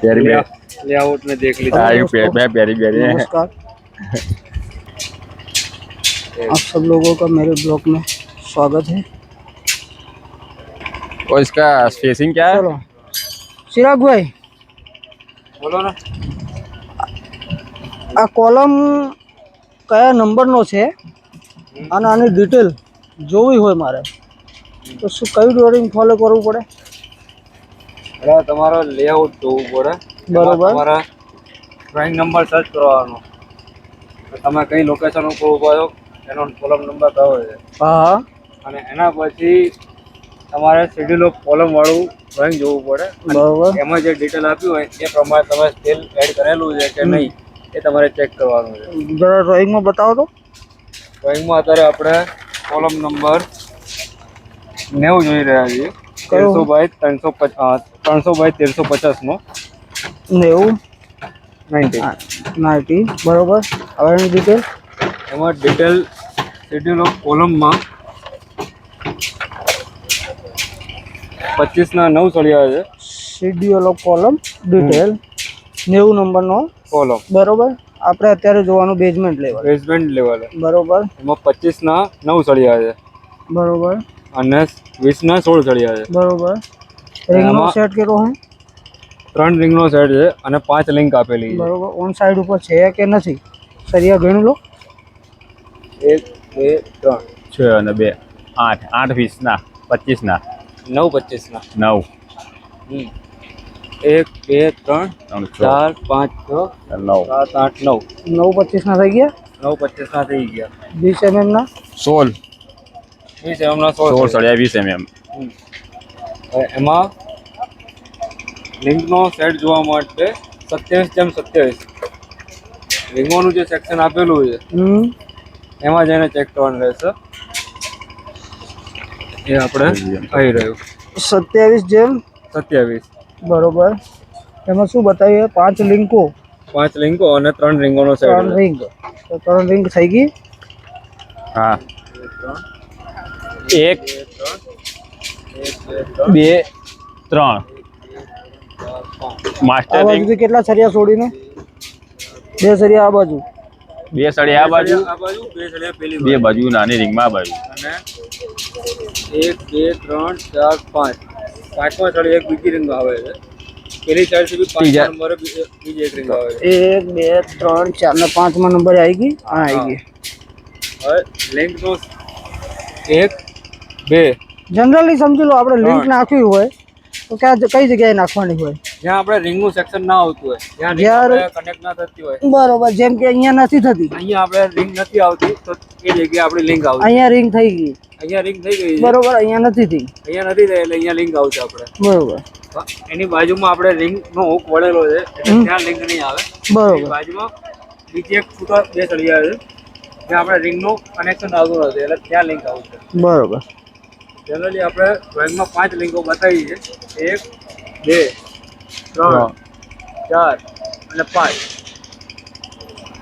प्यारी लेआउट में देख लीजिए। प्यारी प्यारी प्यारी है। नमस्कार, आप सब लोगों का मेरे ब्लॉग में स्वागत है। और इसका स्पेसिंग क्या है? चलो चिराग भाई, बोलो ना। આ કોલમ કયા નંબરનો છે અને આની ડિટેલ જોવી હોય મારે તો શું કયું ડ્રોઈંગ ફોલો કરવું પડે? એટલે તમારો લેઆઉટ જોવું પડે, બરોબર. તમારા ડ્રોઈંગ નંબર સર્ચ કરવાનો, તો તમે કઈ લોકેશન ઉપર ઉભા છો એનો કોલમ નંબર કયો છે, હા હા, અને એના પછી તમારે શેડ્યુલ ઓફ કોલમ વાળું ડ્રોઈંગ જોવું પડે. બરોબર. એમાં જે ડિટેલ આપ્યું હોય એ પ્રમાણે તમે સ્કેલ એડ કરેલું છે કે નહીં એ તમારે ચેક કરવાનું છે. જરા ડ્રોઈંગમાં બતાવો તો. ડ્રોઈંગમાં અત્યારે આપણે કોલમ નંબર 90 જોઈ રહ્યા છીએ. કયો? 1300 બાય 1350નો 90 90. 90 બરોબર. હવે એની ડિટેલ એમાં ડિટેલ શેડ્યુલ ઓફ કોલમમાં 25ના 9 સળિયા છે. શેડ્યુલ ઓફ કોલમ ડિટેલ 90 નંબરનો કોલમ બરોબર. આપણે અત્યારે જોવાનું બેઝમેન્ટ લેવલ. બેઝમેન્ટ લેવલ બરોબર એમાં 25ના 9 સળિયા છે બરોબર અને 20ના 16 સળિયા છે. બરોબર. રિંગનો એમાં સેટ કેટલો છે? 3 રિંગનો સેટ છે અને 5 લિંક આપેલી છે. બરોબર. ઓન સાઈડ ઉપર છે કે નથી? સરિયા ગણી લો. 1 2 3 6 અને 2 8 8 20 ના 25 ના 9 25ના 9 1 2 3 3 4 5 6 9 7 8 9 9 25 ના થઈ ગયા. 9 25ના થઈ ગયા. 20 mm ના 16 20 એમના 16 16 સળિયા 20 mm. હવે એમાં લિંકનો સેટ જોવા માટે 27:27 રિંગોનું જે સેક્શન આપેલું છે એમાં જઈને ચેક કરવાનું રહેશે. એ આપણે આવી રહ્યું 27:27 બરોબર. એમાં શું બતાવીએ? 5 લિંકો, 5 લિંકો અને 3 રિંગોનો સેટ 3 રિંગ. તો 3 રિંગ થઈ ગઈ. હા 1 2 3 માસ્ટર આ રિંગ બાજુથી કેટલા સરિયા છોડીને? 2 સરિયા આ બાજુ, 2 સળિયા આ બાજુ, આ બાજુ 2 સળિયા પેલી 2 બાજુ નાની રિંગમાં આ બાજુ. અને 1 2 3 4 5 પાંચમા સળિયા એક બીજી રિંગ આવે છે. પેલી સાઈડ સુધી 5 નંબરે બીજી એક રિંગ આવે છે. 1 2 3 4 ને 5મા નંબરે આવી ગઈ. હા આવી ગઈ. હવે લિંકનો 1 2 જનરલી સમજી લો આપણે લિંક નાખવી હોય તો કઈ જગ્યાએ નાખવાની હોય? જ્યાં આપણે રિંગનું સેક્શન ના આવતું હોય, જ્યાં કનેક્ટ ના થતી હોય. બરોબર. જેમ કે અહીંયા નથી થતી, અહીંયા આપણે રિંગ નથી આવતી તો એ જગ્યાએ આપણી લિંક આવશે. અહીંયા રિંગ થઈ ગઈ. અહીંયા રિંગ થઈ ગઈ છે, બરોબર. અહીંયા નથી થઈ. અહીંયા નથી થઈ એટલે અહીંયા લિંક આવશે આપણે. બરોબર એની બાજુમાં આપણે રિંગનો હુક વળેલો છે એટલે ત્યાં લિંક નહીં આવે. બરોબર. બાજુમાં બીજી એક છૂટા 2 સળિયા છે જ્યાં આપણે રિંગનું કનેક્શન આવતું નથી એટલે ત્યાં લિંક આવશે. બરોબર. જનરલી આપણે ડ્રોઈંગમાં 5 લિંકો બતાવી છે. 1 2 3 4 અને 5.